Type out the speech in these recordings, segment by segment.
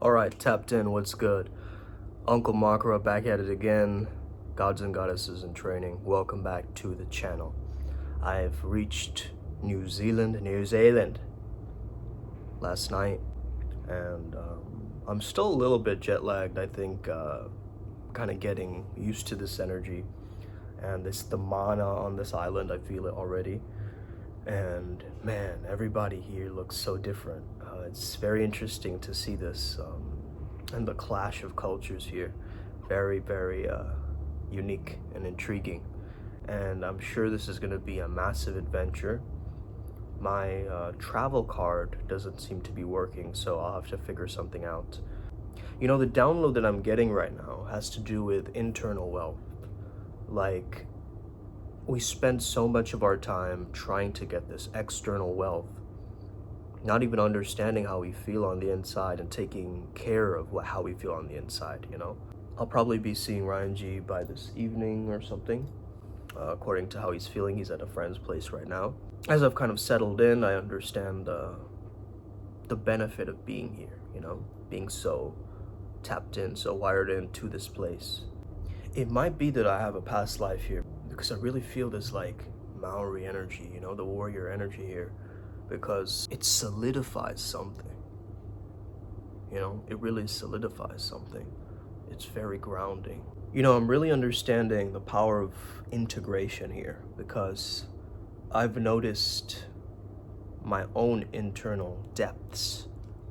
Alright, tapped in, what's good? Uncle Makara back at it again. Gods and goddesses in training, welcome back to the channel. I've reached New Zealand last night, and I'm still a little bit jet lagged. I think kind of getting used to this energy and the mana on this island. I feel it already, and man, everybody here looks so different. It's very interesting to see this and the clash of cultures here. Very unique and intriguing, and I'm sure this is going to be a massive adventure. My travel card doesn't seem to be working, so I'll have to figure something out. You know, the download that I'm getting right now has to do with internal wealth. Like, we spend so much of our time trying to get this external wealth, not even understanding how we feel on the inside and taking care of how we feel on the inside, you know? I'll probably be seeing Ryan G by this evening or something. According to how he's feeling, he's at a friend's place right now. As I've kind of settled in, I understand the benefit of being here, you know? Being so tapped in, so wired into this place. It might be that I have a past life here, because I really feel this like Maori energy, you know, the warrior energy here, because it solidifies something. You know, it really solidifies something. It's very grounding. You know, I'm really understanding the power of integration here, because I've noticed my own internal depths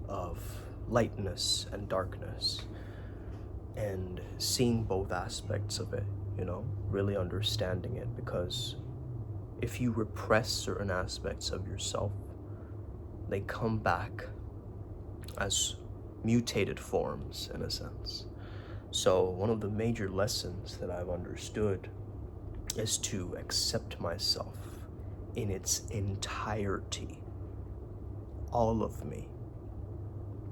of lightness and darkness, and seeing both aspects of it, you know, really understanding it, because if you repress certain aspects of yourself, they come back as mutated forms, in a sense. So one of the major lessons that I've understood is to accept myself in its entirety, all of me.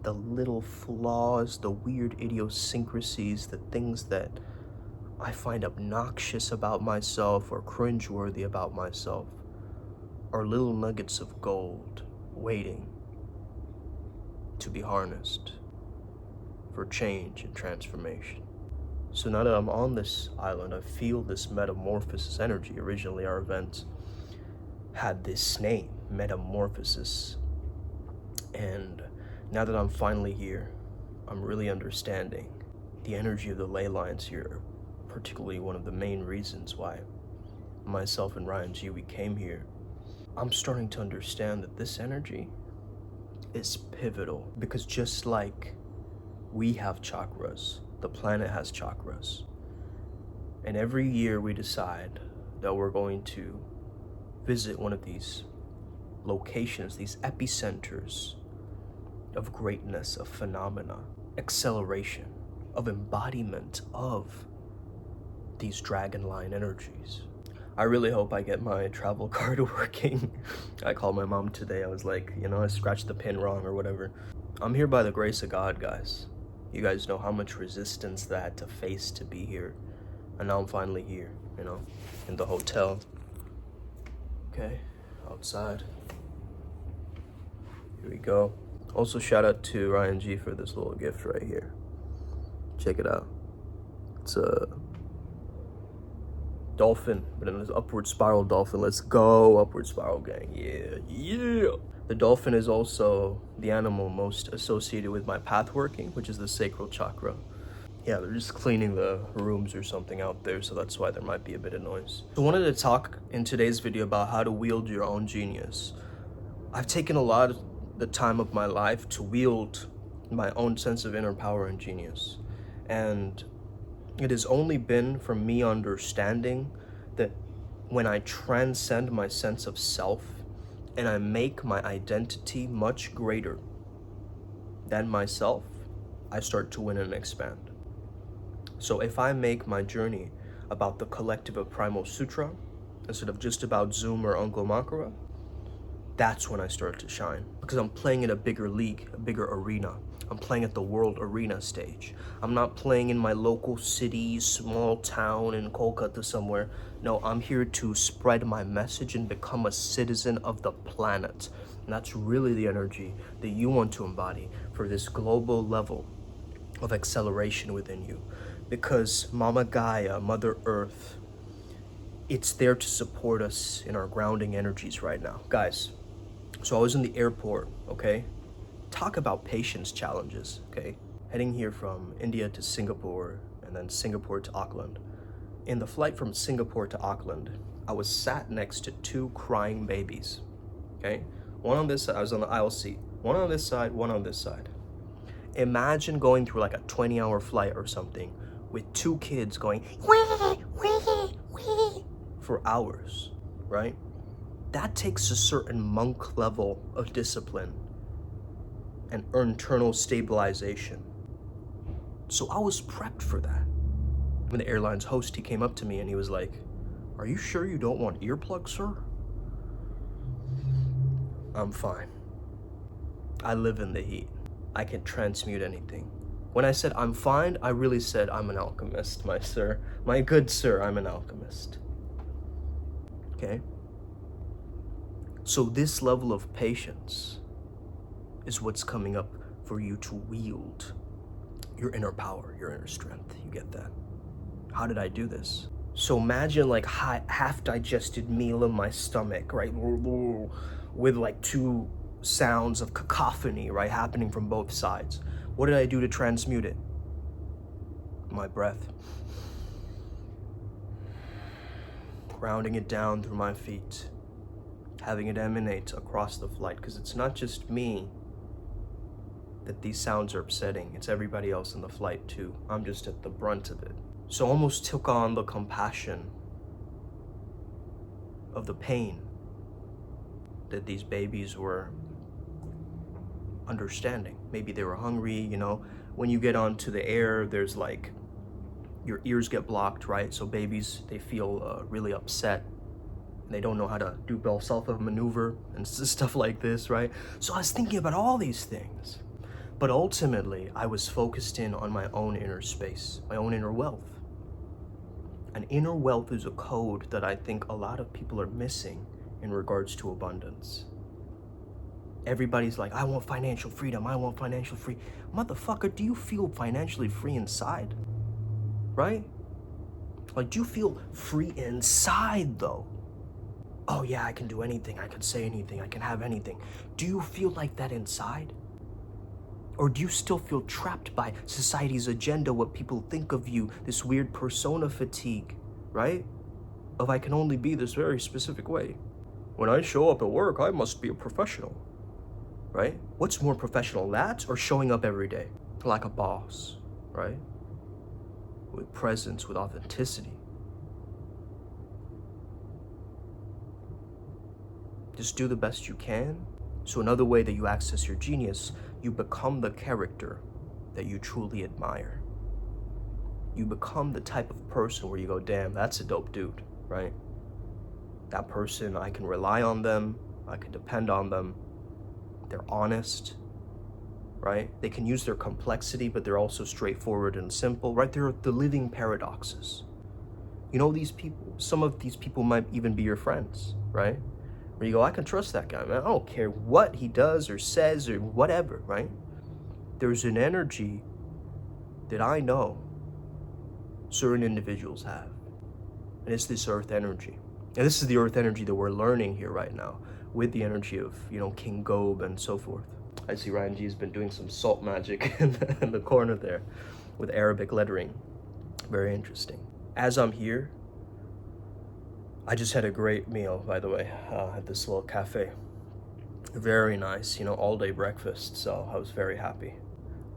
The little flaws, the weird idiosyncrasies, the things that I find obnoxious about myself or cringeworthy about myself are little nuggets of gold waiting to be harnessed for change and transformation. So now that I'm on this island, I feel this metamorphosis energy. Originally, our event had this name, Metamorphosis. And now that I'm finally here, I'm really understanding the energy of the ley lines here, particularly one of the main reasons why myself and Ryan G, we came here. I'm starting to understand that this energy is pivotal, because just like we have chakras, the planet has chakras. And every year we decide that we're going to visit one of these locations, these epicenters of greatness, of phenomena, acceleration, of embodiment of these dragon line energies. I really hope I get my travel card working. I called my mom today. I was like, you know, I scratched the pin wrong or whatever. I'm here by the grace of God, guys. You guys know how much resistance that I had to face to be here. And now I'm finally here, you know, in the hotel. Okay, outside. Here we go. Also, shout out to Ryan G for this little gift right here. Check it out. It's a dolphin, but an upward spiral dolphin. Let's go, upward spiral gang. Yeah. The dolphin is also the animal most associated with my path working, which is the sacral chakra. Yeah, they're just cleaning the rooms or something out there, so that's why there might be a bit of noise. I wanted to talk in today's video about how to wield your own genius. I've taken a lot of the time of my life to wield my own sense of inner power and genius. And it has only been from me understanding that when I transcend my sense of self and I make my identity much greater than myself, I start to win and expand. So if I make my journey about the collective of Primal Sutra instead of just about Zoom or Uncle Makara, that's when I start to shine, because I'm playing in a bigger league, a bigger arena. I'm playing at the world arena stage. I'm not playing in my local city, small town in Kolkata somewhere. No, I'm here to spread my message and become a citizen of the planet. And that's really the energy that you want to embody for this global level of acceleration within you, because Mama Gaia, Mother Earth, it's there to support us in our grounding energies right now. Guys, so I was in the airport, okay? Talk about patience challenges, okay? Heading here from India to Singapore and then Singapore to Auckland. In the flight from Singapore to Auckland, I was sat next to two crying babies, okay? One on this side, I was on the aisle seat. One on this side, one on this side. Imagine going through like a 20-hour flight or something with two kids going wee, wee, wee for hours, right? That takes a certain monk level of discipline and internal stabilization. So I was prepped for that. When the airline's host, he came up to me and he was like, "Are you sure you don't want earplugs, sir?" I'm fine. I live in the heat. I can transmute anything. When I said I'm fine, I really said I'm an alchemist, my sir. My good sir, I'm an alchemist. Okay? So this level of patience is what's coming up for you to wield your inner power, your inner strength. You get that? How did I do this? So imagine like half-digested meal in my stomach, right? With like two sounds of cacophony, right? Happening from both sides. What did I do to transmute it? My breath. Grounding it down through my feet. Having it emanate across the flight. Because it's not just me that these sounds are upsetting. It's everybody else in the flight too. I'm just at the brunt of it. So I almost took on the compassion of the pain that these babies were understanding. Maybe they were hungry, you know. When you get onto the air, there's like, your ears get blocked, right? So babies, they feel really upset. They don't know how to do Valsalva maneuver and stuff like this, right? So I was thinking about all these things. But ultimately, I was focused in on my own inner space, my own inner wealth. And inner wealth is a code that I think a lot of people are missing in regards to abundance. Everybody's like, I want financial freedom, I want financial free. Motherfucker, do you feel financially free inside? Right? Like, do you feel free inside though? Oh yeah, I can do anything, I can say anything, I can have anything. Do you feel like that inside? Or do you still feel trapped by society's agenda, what people think of you, this weird persona fatigue, right? Of I can only be this very specific way. When I show up at work, I must be a professional, right? What's more professional, that or showing up every day like a boss, right? With presence, with authenticity. Just do the best you can. So another way that you access your genius, you become the character that you truly admire. You become the type of person where you go, damn, that's a dope dude, right? That person, I can rely on them, I can depend on them. They're honest, right? They can use their complexity, but they're also straightforward and simple, right? They're the living paradoxes. You know these people, some of these people might even be your friends, right? Where you go, I can trust that guy, man. I don't care what he does or says or whatever, right? There's an energy that I know certain individuals have. And it's this earth energy. And this is the earth energy that we're learning here right now with the energy of, you know, King Gob and so forth. I see Ryan G has been doing some salt magic in the corner there with Arabic lettering. Very interesting. As I'm here, I just had a great meal, by the way, at this little cafe. Very nice, you know, all-day breakfast, so I was very happy.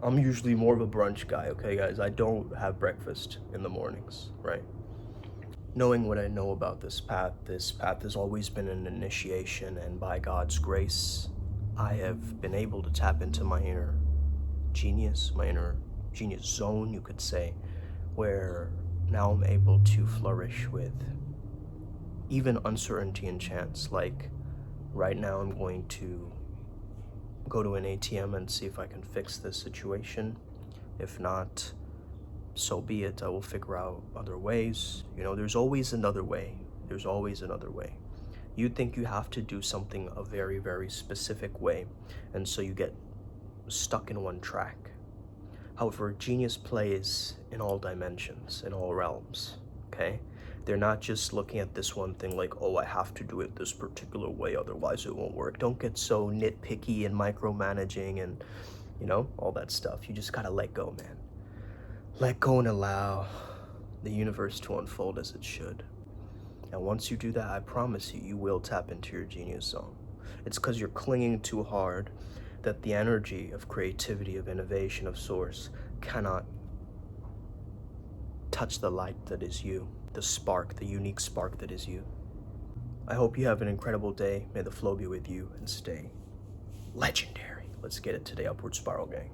I'm usually more of a brunch guy, okay, guys? I don't have breakfast in the mornings, right? Knowing what I know about this path has always been an initiation, and by God's grace, I have been able to tap into my inner genius, my inner genius zone, you could say, where now I'm able to flourish with even uncertainty and chance. Like right now I'm going to go to an ATM and see if I can fix this situation. If not, so be it. I will figure out other ways. You know, there's always another way. There's always another way. You think you have to do something a very, very specific way, and so you get stuck in one track. However, genius plays in all dimensions, in all realms, okay? They're not just looking at this one thing like, oh, I have to do it this particular way, otherwise it won't work. Don't get so nitpicky and micromanaging and, you know, all that stuff. You just gotta let go, man. Let go and allow the universe to unfold as it should. And once you do that, I promise you, you will tap into your genius zone. It's because you're clinging too hard that the energy of creativity, of innovation, of source cannot touch the light that is you, the spark, the unique spark that is you. I hope you have an incredible day. May the flow be with you and stay legendary. Let's get it today, Upward Spiral Gang.